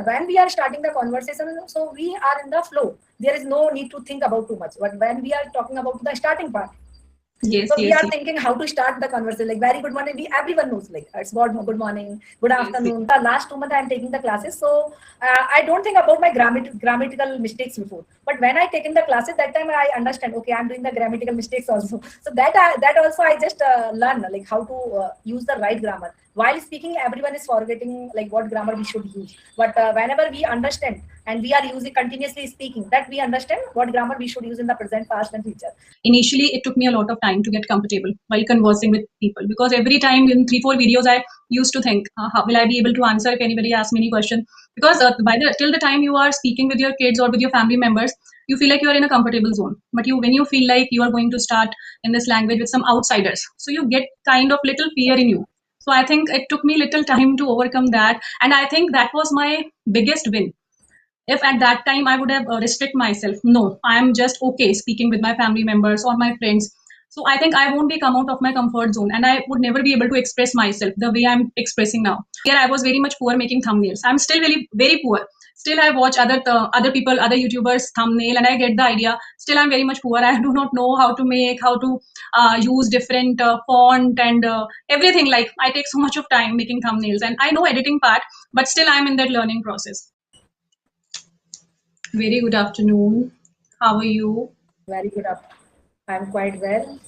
when we are starting the conversation, so we are in the flow. There is no need to think about too much. But when we are talking about the starting part, Yes, so we yes, are yes, thinking how to start the conversation. Like very good morning. We everyone knows like it's good morning, good yes, yes. afternoon. The last 2 months I am taking the classes, so I don't think about my grammatical mistakes before. But when I taken the classes, that time I understand. Okay, I'm doing the grammatical mistakes also. So that also I just learn like how to use the right grammar. While speaking, everyone is forgetting like what grammar we should use. But whenever we understand and we are using continuously speaking, that we understand what grammar we should use in the present, past, and future. Initially, it took me a lot of time to get comfortable while conversing with people, because every time in 3 4 videos I used to think, how will I be able to answer if anybody asks me any question? Because by the till the time you are speaking with your kids or with your family members, you feel like you are in a comfortable zone. But you when you feel like you are going to start in this language with some outsiders, so you get kind of little fear in you. So I think it took me little time to overcome that, and I think that was my biggest win. If at that time I would have restrict myself, no, I am just okay speaking with my family members or my friends, so I think I won't be come out of my comfort zone, and I would never be able to express myself the way I'm expressing now. Here I was very much poor making thumbnails. I'm still really very poor. Still I watch other people, other YouTubers thumbnail, and I get the idea. Still I'm very much poor. I do not know how to make, how to use different font and everything. Like I take so much of time making thumbnails, and I know editing part, but still I'm in that learning process. Very good afternoon. How are you? Very good. I'm quite well.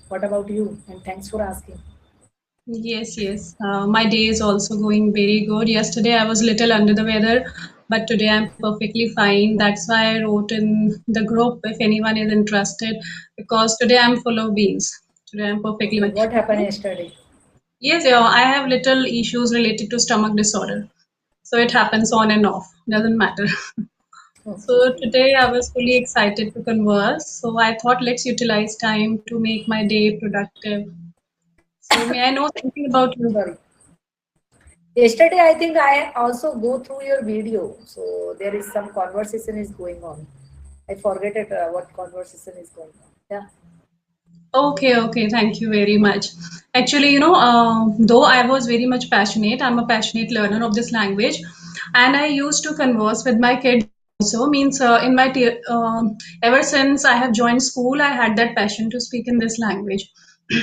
What about you? And thanks for asking. Yes, yes. My day is also going very good. Yesterday I was little under the weather, but today I'm perfectly fine. That's why I wrote in the group if anyone is interested, because today I'm full of beans. Today I'm perfectly Okay, fine. what happened yesterday? Yes, yeah, I have little issues related to stomach disorder. So it happens on and off. Doesn't matter. Okay, So okay. today I was fully excited to converse. So I thought let's utilize time to make my day productive. So may I know something about you? Sorry. Yesterday, I think I also go through your video. So there is some conversation is going on. I forget it. What conversation is going on? Yeah. Okay, okay, thank you very much. Actually, though I was very much passionate, I'm a passionate learner of this language, and I used to converse with my kids also. Means ever since I have joined school, I had that passion to speak in this language.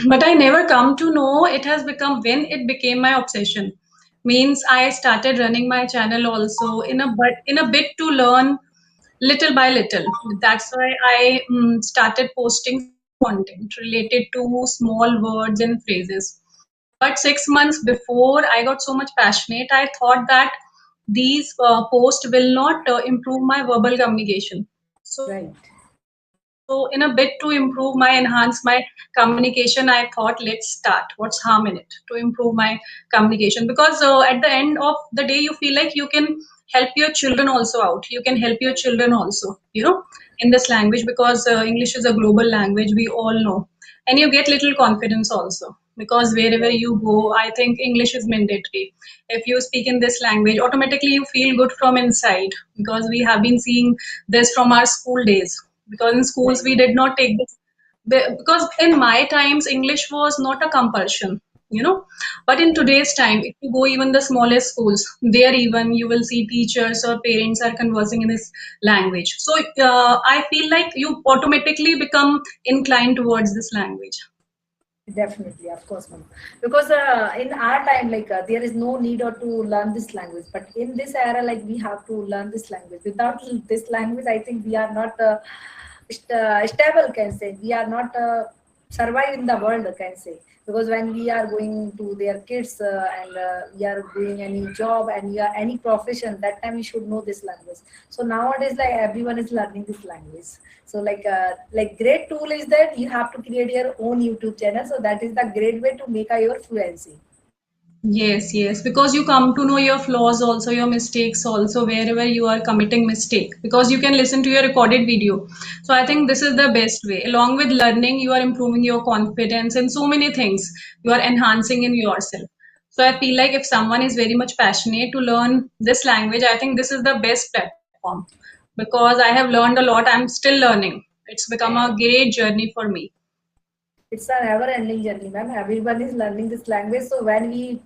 But I never come to know it has become when it became my obsession. Means I started running my channel also in a bit to learn little by little. That's why I started posting some content related to small words and phrases. But 6 months before I got so much passionate, I thought that these posts will not improve my verbal communication. Right. So, in a bit to improve my enhance my communication, I thought let's start. What's harm in it to improve my communication? Because at the end of the day, you feel like you can help your children also out. You can help your children also, in this language, because English is a global language. We all know, and you get little confidence also, because wherever Right. you go, I think English is mandatory. If you speak in this language, automatically you feel good from inside, because we have been seeing this from our school days, because in schools Right. we did not take this, because in my times English was not a compulsion, but in Right. today's time, if you go even the smallest schools, there even you will see teachers or parents are conversing in this language. So I feel like you automatically become inclined towards this language. Definitely, of course, ma'am. Because in our time, like there is no need or to learn this language. But in this era, like we have to learn this language. Without this language, I think we are not stable. Can say we are not survive in the world. Can say because when we are going to their kids and we are doing any job and we are any profession, that time we should know this language. So nowadays, like everyone is learning this language. So like great tool is that you have to create your own YouTube channel. So that is the great way to make your fluency. Yes, yes, because you come to know your flaws also, your mistakes also, wherever you are committing mistake, because you can listen to your recorded video. So I think this is the best way. Along with learning, you are improving your confidence and so many things. You are enhancing in yourself. So I feel like if someone is very much passionate to learn this language, I think this is the best platform, because I have learned a lot. I'm still learning. It's become a great journey for me. It's a never-ending journey, ma'am. Everyone is learning this language. So when we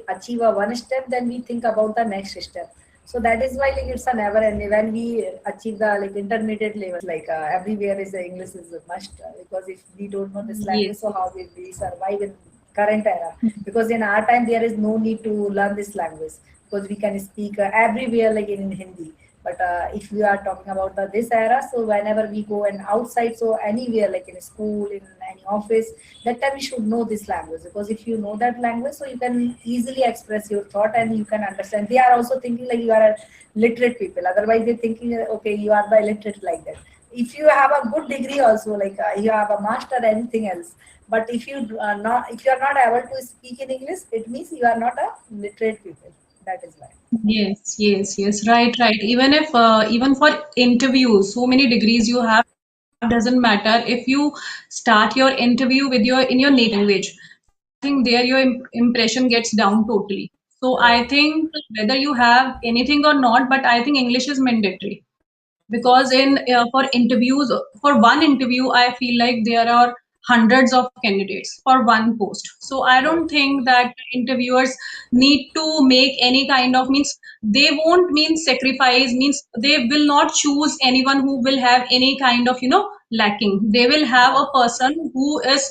achieve a one step, then we think about the next step. So that is why like it's a never ending. When we achieve the like intermediate level, like everywhere is the English is a must, because if we don't know this language, Yes. so how will we survive in current era? Because in our time there is no need to learn this language, because we can speak everywhere like in Hindi. But if we are talking about this era, so whenever we go and outside, so anywhere like in a school, in any office, that time you should know this language, because if you know that language, so you can easily express your thought and you can understand. They are also thinking like you are a literate people, otherwise they're thinking okay, you are the illiterate, like that. If you have a good degree also, like you have a master anything else, but if you are not able to speak in English, it means you are not a literate people. That is why. Yes, yes, yes, right, right. Even if, even for interviews, so many degrees you have doesn't matter. If you start your interview with your in your native language, so I think there your impression gets down totally. So I Right. think whether you have anything or not, but I think English is mandatory, because Yes. in for interviews, for one interview I feel like there are hundreds of candidates for one post. So I Right. don't think that interviewers need to make any kind of means, they won't mean sacrifice, means they will not choose anyone who will have any kind of lacking. They will have Right. a person who is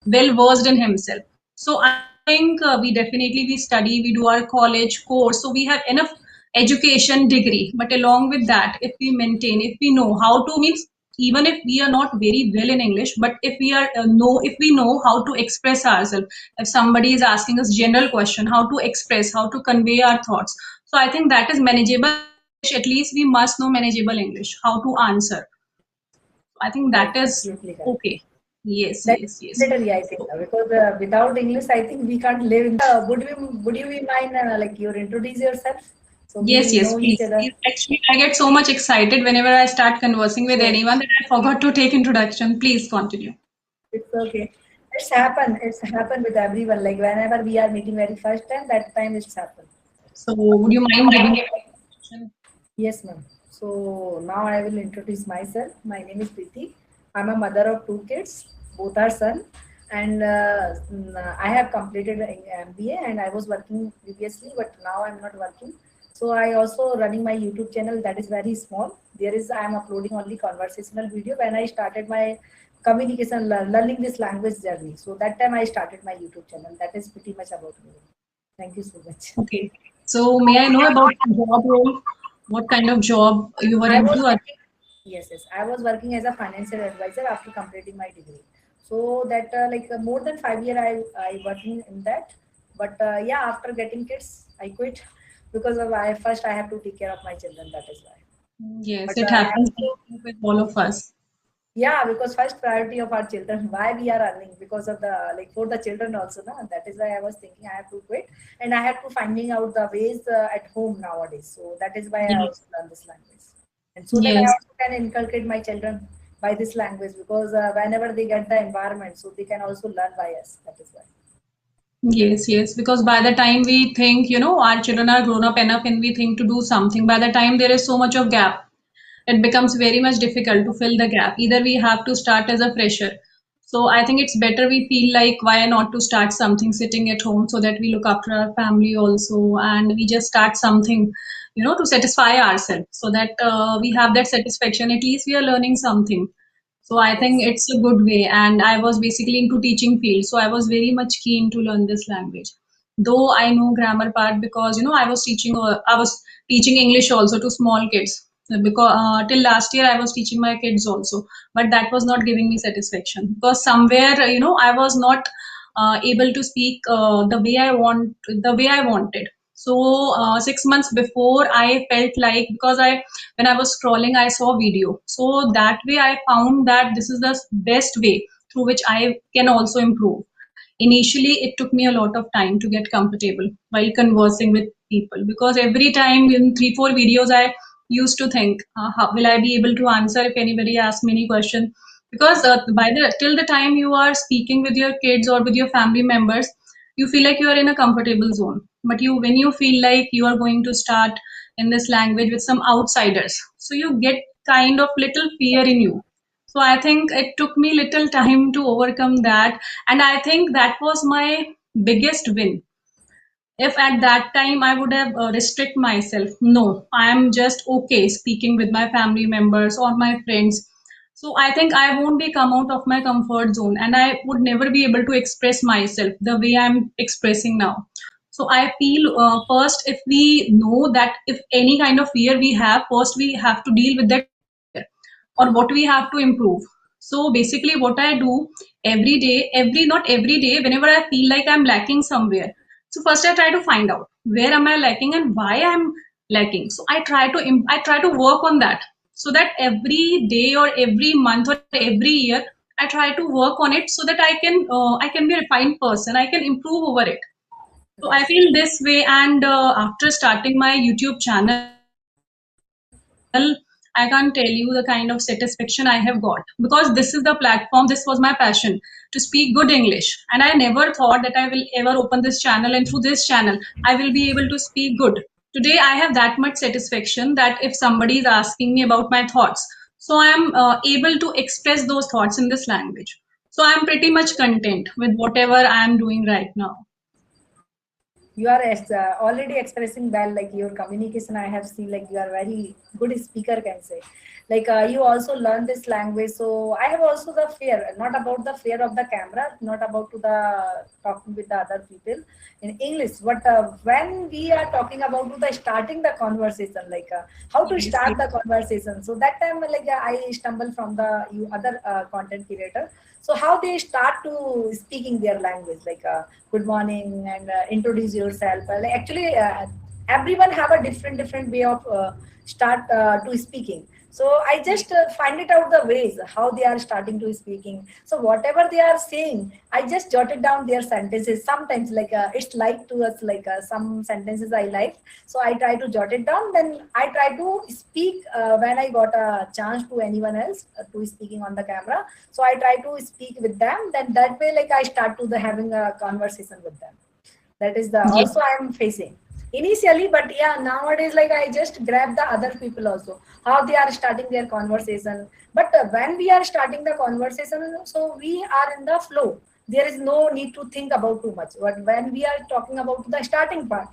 well versed in himself. So I think we definitely, we study, we do our college course, so we have enough education degree, but along with that, if we maintain, if we know how to means, even if we are not very well in English, but if we are know, if we know how to express ourselves, if somebody is asking us general question, how to express, how to convey our thoughts, so I think that is manageable English. At least we must know manageable English, how to answer. I think Right. that is Absolutely correct. okay. Yes, That is yes, yes. mandatory, I think, So because without English, I think we can't live. Would you be mind like you introduce yourself, so yes, we yes, know each please. other? Please. Actually, I get so much excited whenever I start conversing with Sure, anyone that I forgot to take introduction. Please continue. it's okay. It's happened. It's happened with everyone. Like whenever we are meeting very first time, that time it's happened. So, would you mind giving me an introduction? Yes, ma'am. So now I will introduce myself. My name is Preeti. I'm a mother of two kids. Both are son, and I have completed an MBA, and I was working previously, but now I'm not working. So I also running my YouTube channel that is very small. There is I am uploading only conversational video. When I started my communication learning this language journey, so that time I started my YouTube channel. That is pretty much about me. Thank you so much. Okay. So, may I know about your job role? What kind of job you were I was into? working, yes, yes. I was working as a financial advisor after completing my degree. So that like more than 5 year I working in that. But yeah, after getting kids, I quit because of I first I have to take care of my children. That is why. Yes, But it I happens have to, with all of us. yeah, because first priority of our children. Why we are earning, because of the like for the children also. Na? That is why I was thinking I have to quit, and I have to finding out the ways at home nowadays. So that is why I Yes, also learn this language, and so that I yes, also can inculcate my children by this language, because whenever they get the environment, so they can also learn by us. That is why. yes, yes. Because by the time we think, our children are grown up enough and we think to do something, by the time there is so much of gap, it becomes very much difficult to fill the gap. Either we have to start as a fresher. So I think it's better we feel like why not to start something sitting at home, so that we look after our family also, and we just start something, to satisfy ourselves, so that we have that satisfaction. At least we are learning something. So I think Yes. it's a good way. And I was basically into teaching field, so I was very much keen to learn this language. Though I know grammar part, because I was teaching English also to small kids, because till last year I was teaching my kids also, but that was not giving me satisfaction, because somewhere I was not able to speak the way I wanted. So 6 months before, I felt like, because I when I was scrolling, I saw video, so that way I found that this is the best way through which I can also improve. Initially, it took me a lot of time to get comfortable while conversing with people, because every time in 3 4 videos I used to think, how will I be able to answer if anybody asks me any question? Because by the till the time you are speaking with your kids or with your family members, you feel like you are in a comfortable zone. But you when you feel like you are going to start in this language with some outsiders, so you get kind of little fear in you. So I think it took me little time to overcome that, and I think that was my biggest win. if at that time I would have restrict myself, no, I am just okay speaking with my family members or my friends. So I think I won't be come out of my comfort zone, and I would never be able to express myself the way I'm expressing now. So I feel first, if we know that if any kind of fear we have, first we have to deal with that fear or what we have to improve. So basically, what I do every day, not every day, whenever I feel like I'm lacking somewhere. So first I try to find out where am I lacking and why I'm lacking. So I try to work on that, so that every day or every month or every year I try to work on it, so that I can be a refined person. I can improve over it. So I Right. feel this way, and after starting my YouTube channel, I can't tell you the kind of satisfaction I have got, because this is the platform, this was my passion to speak good English. And I never thought that I will ever open this channel and through this channel I will be able to speak good. Today I have that much satisfaction that if somebody is asking me about my thoughts, so I am able to express those thoughts in this language. So I am pretty much content with whatever I am doing right now. You are already expressing well, like your communication I have seen, like you are very good speaker, can say. Like you also learn this language. So I have also the fear, not about the fear of the camera, not about to the talking with the other people in English, but when we are talking about to the starting the conversation, like how to Yes, start yes, the conversation. So that time, like I stumble from the you other content creator. So how they start to speaking their language, like good morning and introduce yourself. Like actually everyone have a different way of start to speaking. So I yes, just find it out the ways how they are starting to speaking. So whatever they are saying, I just jotted down their sentences. Sometimes like it's like to us, like some sentences I like, so I try to jot it down, then I try to speak when I got a chance to anyone else to speaking on the camera. So I try to speak with them, then that way like I start to the having a conversation with them. That is the yes, also I'm facing initially. But yeah, nowadays like I just grab the other people also, how they are starting their conversation. But when we are starting the conversation, so we are in the flow. There is no need to think about too much. But when we are talking about the starting part,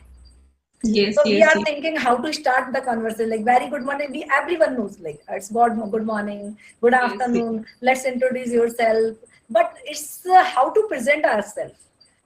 yes, so we yes, are yes, thinking how to start the conversation. Like very good morning. We everyone knows like it's good morning, good yes, yes, afternoon. Let's introduce yourself. But it's how to present ourselves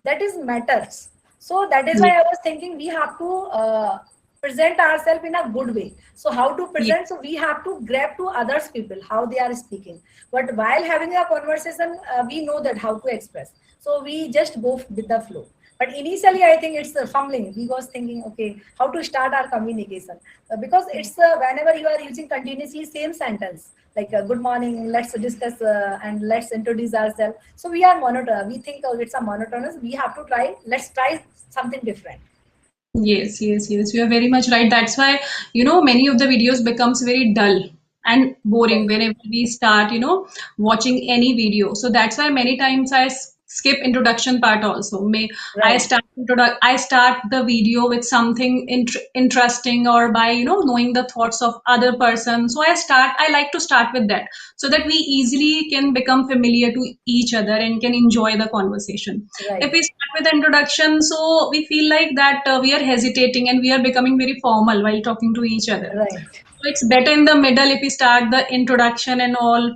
that is matters. So that is why yes, I was thinking we have to present ourselves in a good way. So how to yes, present? So we have to grab to others people how they are speaking. But while having a conversation, we know that how to express. So we just go with the flow. But initially, I think it's fumbling. We was thinking, okay, how to start our communication. Because it's whenever you are using continuously same sentence, like good morning, let's discuss and let's introduce ourselves. So we are monotonous. We think it's a monotonous. We have to try. Let's try something different. yes, yes, yes. You are very much right. That's why, many of the videos becomes very dull and boring Yes. whenever we start, watching any video. So that's why many times I skip introduction part also. Right. I start the video with something interesting, or by, knowing the thoughts of other person. So I like to start with that, so that we easily can become familiar to each other and can enjoy the conversation. If Right. we start with the introduction, so we feel like that we are hesitating and we are becoming very formal while talking to each other. Right. So it's better in the middle if we start the introduction and all,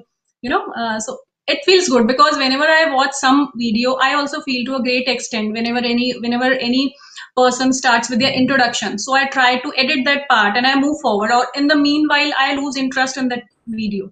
so it feels good, because whenever I watch some video, I also feel to a great extent whenever any person starts with their introduction. So I try to edit that part and I move forward, or in the meanwhile, I lose interest in that video.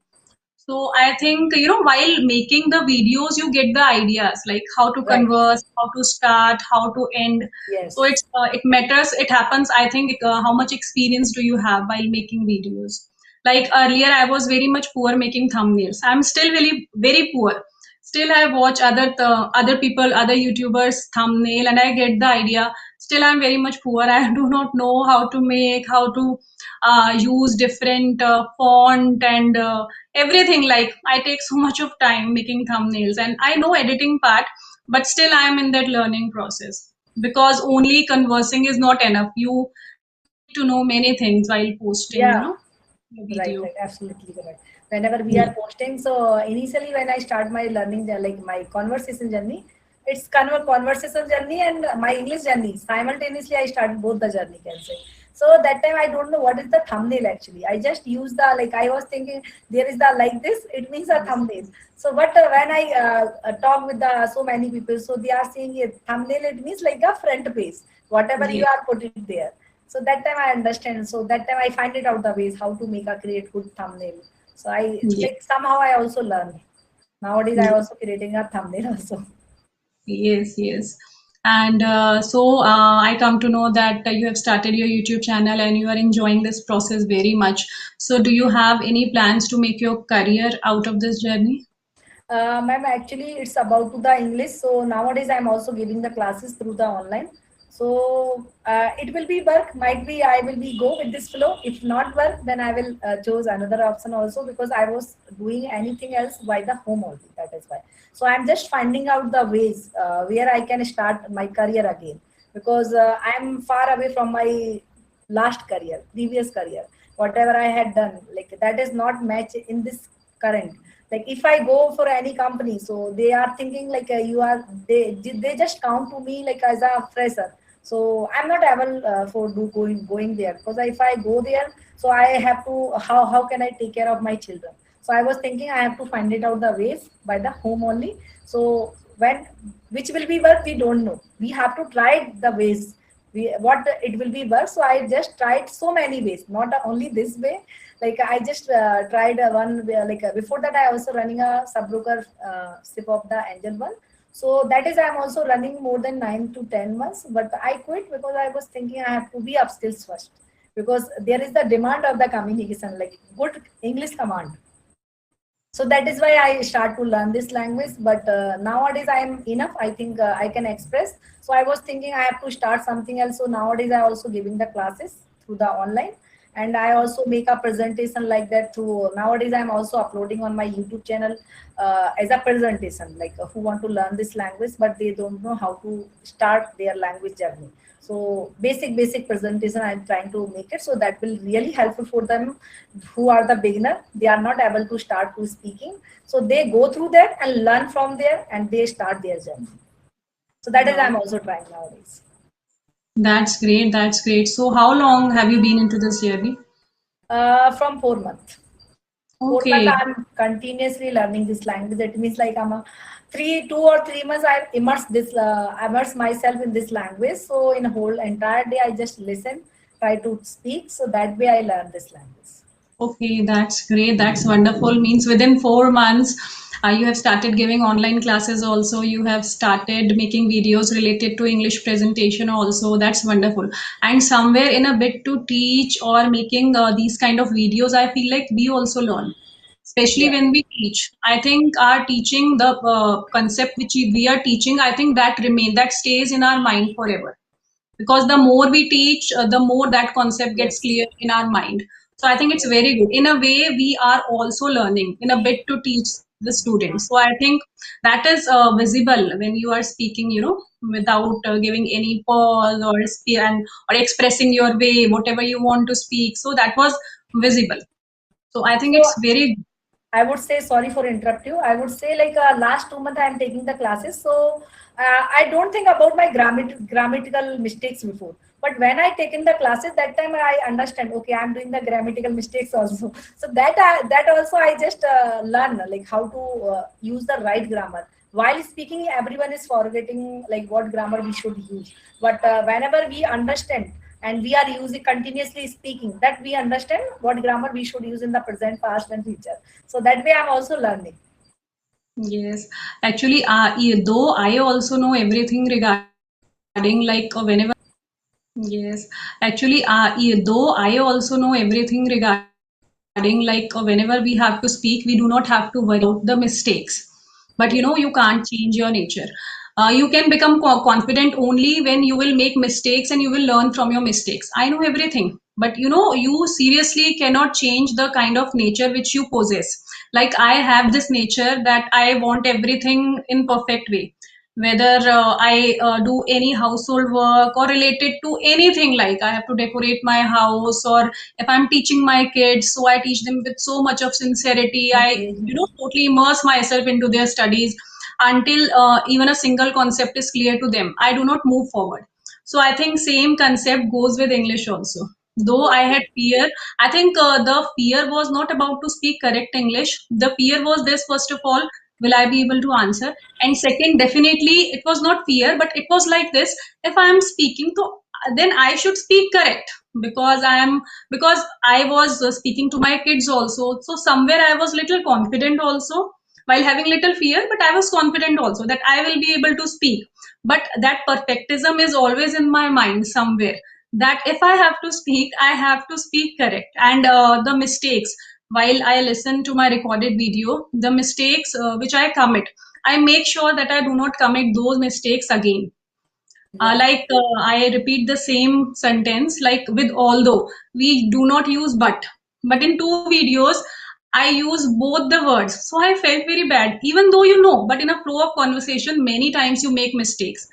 So I think, while making the videos, you get the ideas like how to Right. converse, how to start, how to end. So Yes. it matters. It happens. I think how much experience do you have while making videos? Like earlier, I was very much poor making thumbnails. I'm still really very poor. Still, I watch other people, other YouTubers thumbnail, and I get the idea. Still, I'm very much poor. I do not know how to use different font and everything. Like I take so much of time making thumbnails, and I know editing part, but still I am in that learning process, because only conversing is not enough. You need to know many things while posting, Yeah. a Right, video. right, absolutely correct. Whenever we Yeah. are posting, so initially when I start my learning, like my conversation journey, it's kind of a conversation journey and my English journey. Simultaneously, I started both the journey, can say. So that time I don't know what is the thumbnail actually. I just use the, like, I was thinking there is the like this, it means a thumbnail. So, but when I talk with the so many people, so they are saying a thumbnail, it means like a front page, whatever you Yes, are put it there. So that time I understand. So that time I find it out the ways how to make a create good thumbnail. So I yes, like somehow I also learn. Nowadays I yes, also creating a thumbnail also. yes, yes. And I come to know that you have started your YouTube channel and you are enjoying this process very much. So, do you have any plans to make your career out of this journey? Ma'am, actually, it's about to the English. So nowadays, I'm also giving the classes through the online. So it will be work. Might be I will be go with this flow. If not work, then I will choose another option also because I was doing anything else by the home only. That is why. So I'm just finding out the ways where I can start my career again because I'm far away from my last career, previous career. Whatever I had done, like that is not match in this current. Like if I go for any company, so they are thinking like you are they just count to me like as a fresher. So I'm not able for do going there because if I go there, so I have to how can I take care of my children. So I was thinking I have to find it out the ways by the home only. So when which will be work we don't know, we have to try the ways we what it will be work. So I just tried so many ways, not only this way. Like I just tried one like before that I also running a subbroker sip of the angel one. So that is I'm also running more than 9 to 10 months, but I quit because I was thinking I have to be upskills first because there is the demand of the communication, like good English command. So that is why I start to learn this language. But nowadays I am enough, I think I can express. So I was thinking I have to start something else. So nowadays I also giving the classes through the online, and I also make a presentation like that through. Nowadays I'm also uploading on my YouTube channel as a presentation, like who want to learn this language but they don't know how to start their language journey. So basic presentation I'm trying to make it, so that will really helpful for them who are the beginner. They are not able to start to speaking, so they go through that and learn from there and they start their journey. So that is Wow, I'm also trying nowadays. that's great. That's great. So, how long have you been into this journey? From 4 months. 4 months Okay, I'm continuously learning this language. It means like I'm a 2 or 3 months I immerse myself in this language. So in a whole entire day I just listen, try to speak. So that way I learn this language. okay, that's great. That's wonderful. Means within 4 months, you have started giving online classes also. You have started making videos related to English presentation also. That's wonderful. And somewhere in a bit to teach or making these kind of videos, I feel like we also learn. Especially Yeah. when we teach, I think our teaching, the concept which we are teaching, I think that stays in our mind forever, because the more we teach, the more that concept gets Yes. clear in our mind. So I think it's Yes. very good. In a way, we are also learning in a bit to teach the students. So I think that is visible when you are speaking, without giving any pause or or expressing your way, whatever you want to speak. So that was visible. So I think So it's very I would say, sorry for interrupt you. I would say like last 2 months I am taking the classes, so I don't think about my grammatical mistakes before. But when I taken the classes, that time I understand. Okay, I'm doing the grammatical mistakes also. So that also I just learn like how to use the right grammar. While speaking, everyone is forgetting like what grammar we should use. But whenever we understand and we are using continuously speaking, that we understand what grammar we should use in the present, past, and future. So that way I'm also learning. yes. Actually, though I also know everything regarding like whenever. Yes, actually, though I also know everything regarding like whenever we have to speak, we do not have to worry about the mistakes. But Yes. you can't change your nature. You can become confident only when you will make mistakes and you will learn from your mistakes. I know everything, but you seriously cannot change the kind of nature which you possess. Like I have this nature that I want everything in perfect way, whether I do any household work or related to anything, like I have to decorate my house, or if I'm teaching my kids, so I teach them with so much of sincerity. I Okay. totally immerse myself into their studies. until even a single concept is clear to them. I do not move forward. So I think same concept goes with English also. Though I had fear, I think the fear was not about to speak correct English. The fear was this: first of all, will I be able to answer? And second, definitely it was not fear, but it was like this: if I am speaking to, then I should speak correct, because I was speaking to my kids also. So somewhere I was little confident also, while having little fear, but I was confident also that I will be able to speak. But that perfectism is always in my mind somewhere, that if I have to speak, I have to speak correct. And the mistakes, while I listen to my recorded video, the mistakes which I commit, I make sure that I do not commit those mistakes again. Yeah. I repeat the same sentence, like with although. We do not use but in two videos I use both the words. So I felt very bad, even though you know, but in a flow of conversation, many times you make mistakes.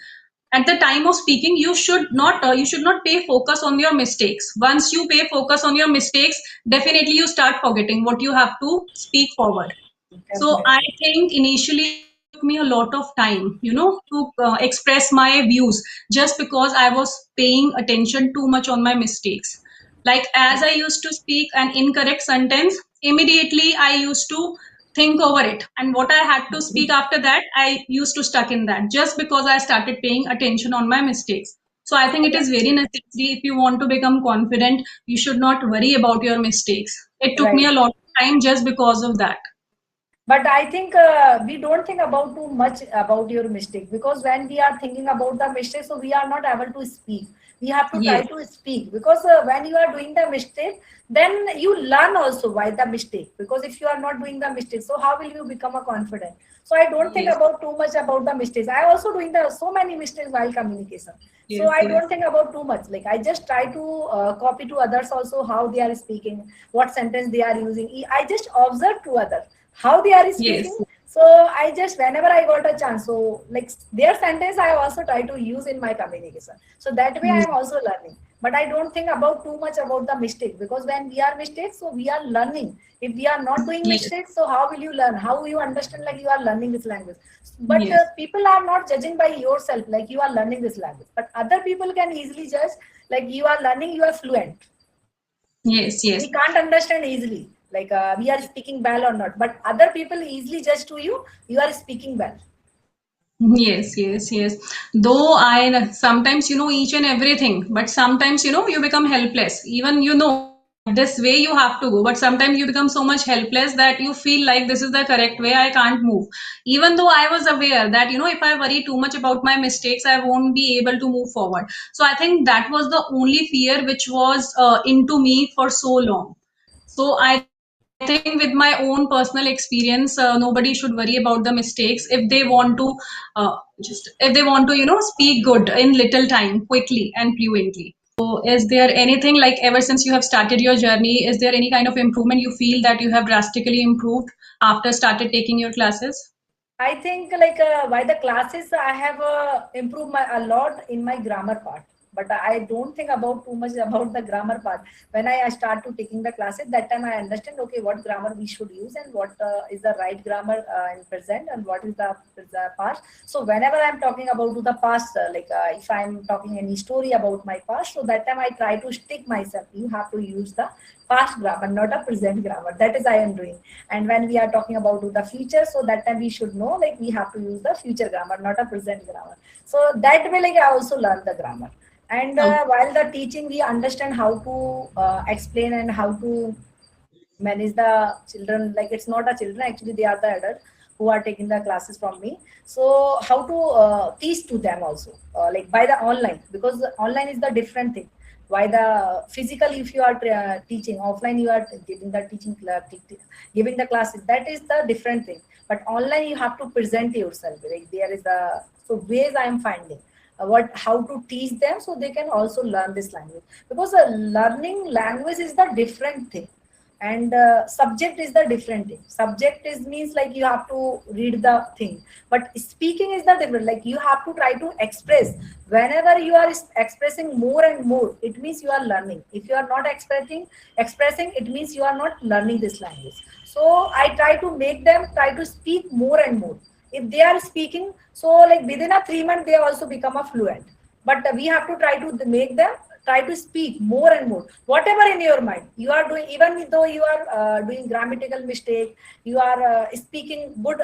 At the time of speaking, you should not pay focus on your mistakes. Once you pay focus on your mistakes, definitely you start forgetting what you have to speak forward. So I Definitely. think initially it took me a lot of time, to express my views, just because I was paying attention too much on my mistakes. Like as I used to speak an incorrect sentence, immediately I used to think over it. And what I had to speak after that, I used to stuck in that, just because I started paying attention on my mistakes. So I think it is very necessary. If you want to become confident, you should not worry about your mistakes. It took me Right. a lot of time just because of that. But I think we don't think about too much about your mistake, because when we are thinking about the mistake, so we are not able to speak. We have to try Yes, to speak, because when you are doing the mistake, then you learn also why the mistake. Because if you are not doing the mistake, so how will you become a confident? So I don't think yes, about too much about the mistakes. I also doing the so many mistakes while communication. So yes, I yes, don't think about too much. Like I just try to copy to others also how they are speaking, what sentence they are using. I just observe to others how they are yes, speaking. So I just, whenever I got a chance, so like their sentence I also try to use in my communication, so that way I yes, am also learning. But I don't think about too much about the mistake, because when we are mistakes, so we are learning. If we are not doing yes, mistakes, so how will you learn? How you understand like you are learning this language? But yes, people are not judging by yourself like you are learning this language, but other people can easily judge like you are learning, you are fluent. yes, yes. We can't understand easily like we are speaking well or not, but other people easily judge to you, you are speaking well. Yes, yes, yes. Though I sometimes each and everything, but sometimes you become helpless. Even that this way you have to go, but sometimes you become so much helpless that you feel like this is the correct way, I can't move. Even though I was aware that if I worry too much about my mistakes, I won't be able to move forward. So I think that was the only fear which was into me for so long. So I think with my own personal experience, nobody should worry about the mistakes if they want to speak good in little time, quickly and fluently. So is there anything, like, ever since you have started your journey, is there any kind of improvement you feel that you have drastically improved after started taking your classes? I think like by the classes I have improved a lot in my grammar part, but I don't think about too much about the grammar part. When I start to taking the classes, that time I understand okay what grammar we should use and what is the right grammar in present and what is the past. So whenever I'm talking about to the past, if I'm talking any story about my past, so that time I try to stick myself. You have to use the past grammar, not a present grammar. That is I am doing. And when we are talking about the future, so that time we should know like we have to use the future grammar, not a present grammar. So that way like I also learn the grammar. And Okay. while the teaching we understand how to explain and how to manage the children. Like it's not a children, actually they are the adult who are taking the classes from me. So how to teach to them also, like by the online, because the online is the different thing. Why the physical, if you are teaching offline, you are giving the giving the classes, that is the different thing. But online you have to present yourself, like there is the so ways I am finding what how to teach them so they can also learn this language. Because learning language is the different thing, and subject is the different thing. Subject is means like you have to read the thing, but speaking is the different, like you have to try to express. Whenever you are expressing more and more, it means you are learning. If you are not expressing, it means you are not learning this language. So I try to make them try to speak more and more. If they are speaking, so like within a 3 month they also become a fluent. But we have to try to make them try to speak more and more, whatever in your mind you are doing, even though you are doing grammatical mistake, you are speaking good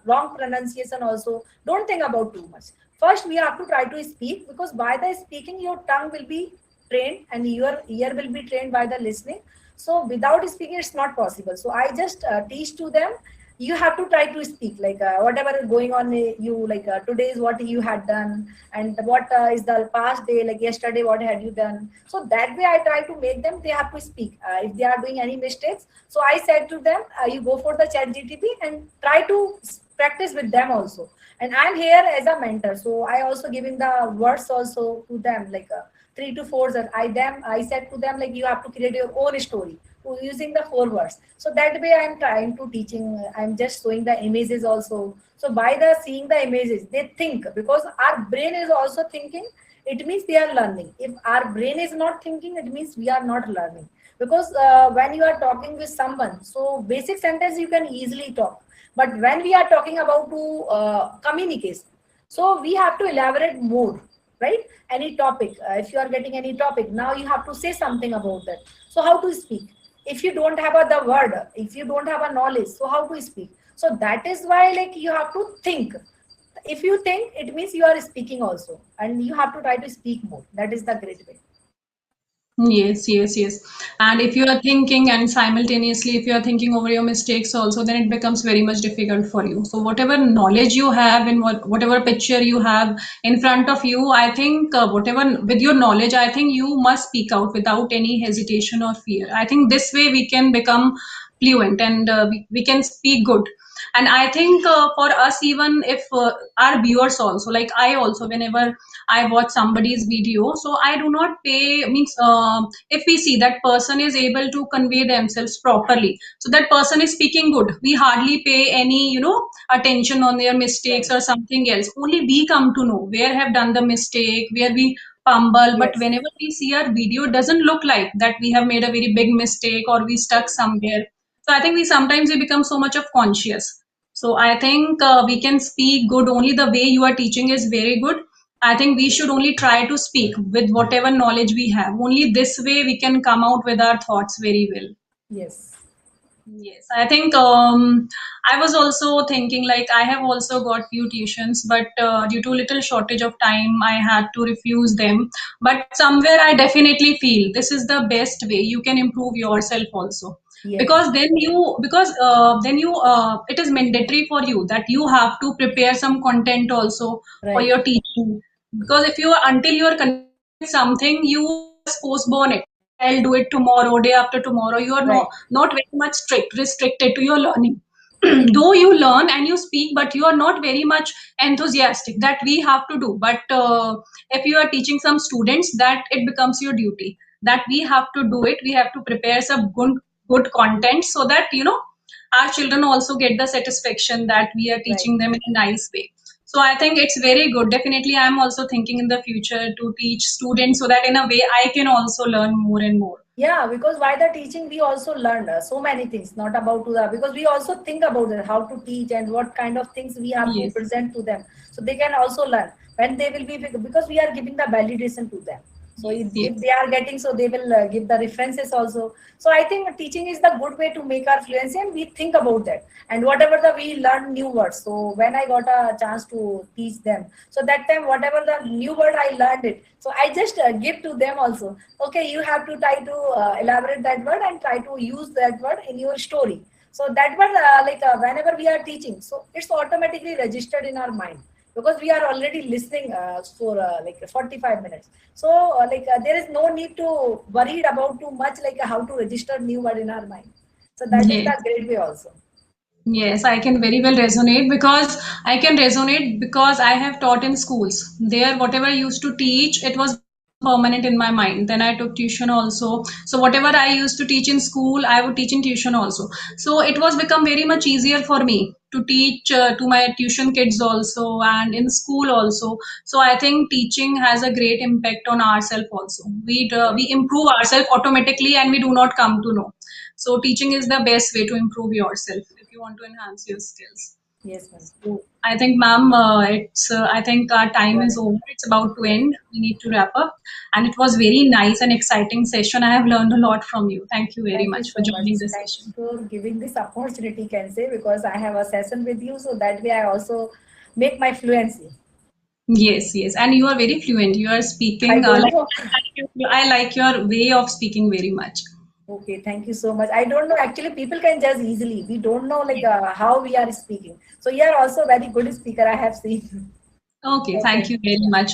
wrong pronunciation also, don't think about too much. First we have to try to speak, because by the speaking your tongue will be trained and your ear will be trained by the listening. So without speaking it's not possible. So I just teach to them, you have to try to speak like whatever is going on, you like today is what you had done, and what is the past day, like yesterday what had you done. So that way I try to make them, they have to speak if they are doing any mistakes. So I said to them, you go for the chat gtp and try to practice with them also. And I'm here as a mentor, so I also giving the words also to them, like 3 to 4 that I said to them, like you have to create your own story using the 4 words. So that way I'm trying to teaching, I'm just showing the images also. So by the seeing the images they think, because our brain is also thinking, it means they are learning. If our brain is not thinking, it means we are not learning. Because when you are talking with someone, so basic sentence you can easily talk, but when we are talking about to communicate, so we have to elaborate more, right? Any topic, if you are getting any topic, now you have to say something about that. So how to speak? If you don't have the word, if you don't have a knowledge, so how to speak? So that is why like you have to think. If you think, it means you are speaking also, and you have to try to speak more. That is the great way. Yes, yes, yes. And if you are thinking and simultaneously, if you are thinking over your mistakes also, then it becomes very much difficult for you. So whatever knowledge you have and whatever picture you have in front of you, I think whatever with your knowledge, I think you must speak out without any hesitation or fear. I think this way we can become fluent and we can speak good. And I think for us, even if our viewers also, like I also, whenever I watch somebody's video, so I do not pay, means if we see that person is able to convey themselves properly, so that person is speaking good, we hardly pay any, attention on their mistakes Right. or something else. Only we come to know where have done the mistake, where we fumble. But Yes. whenever we see our video, it doesn't look like that we have made a very big mistake or we stuck Right. somewhere. So I think we sometimes we become so much of conscious. So I think we can speak good. Only the way you are teaching is very good. I think we should only try to speak with whatever knowledge we have. Only this way we can come out with our thoughts very well. Yes. Yes, I think I was also thinking like I have also got few tuitions, but due to little shortage of time, I had to refuse them. But somewhere I definitely feel this is the best way you can improve yourself also, Yes. because then you it is mandatory for you that you have to prepare some content also for Right. your teaching. Because if you are until you are connected with something, you just postpone it. I'll do it tomorrow, day after tomorrow. You are Right. not very much restricted to your learning. Though you learn and you speak, but you are not very much enthusiastic that we have to do. But if you are teaching some students, that it becomes your duty that we have to do it. We have to prepare some good content so that our children also get the satisfaction that we are Right. teaching them in a nice way. So I think it's very good. Definitely, I'm also thinking in the future to teach students so that in a way I can also learn more and more. Yeah, because while the teaching, we also learned so many things, not about to the, because we also think about it, how to teach and what kind of things we have to Yes. present to them. So they can also learn when they will be, because we are giving the validation to them. So Yes, if yes. they are getting, so they will give the references also. So I think teaching is the good way to make our fluency, and we think about that. And whatever the we learn new words. So when I got a chance to teach them, so that time whatever the new word I learned it, so I just give to them also. Okay, you have to try to elaborate that word and try to use that word in your story. So that word, whenever we are teaching, so it's automatically registered in our mind, because we are already listening for like 45 minutes. So there is no need to worried about too much, like how to register new word in our mind. So that is the Yes. great way also. Yes, I can very well resonate because I can resonate because I have taught in schools. There, whatever I used to teach, it was permanent in my mind. Then I took tuition also. So whatever I used to teach in school, I would teach in tuition also. So it was become very much easier for me to teach to my tuition kids also and in school also. So I think teaching has a great impact on ourselves also. We Right. improve ourselves automatically and we do not come to know. So teaching is the best way to improve yourself if you want to enhance your skills. Yes, ma'am. So I think, ma'am, I think our time is over. It's about to end. We need to wrap up. And it was very nice and exciting session. I have learned a lot from you. Thank you very Thank you much for so much. joining this Thanks session. for giving this opportunity, can say, because I have a session with you, so that way I also make my fluency. Yes, yes. And you are very fluent. You are I speaking don't like know. I like your way of speaking very much. Okay, thank you so much. I don't know. Actually, people can judge easily. We don't know like how we are speaking. So you are also very good speaker. I have seen. Okay, thank Okay. you very Yeah. much.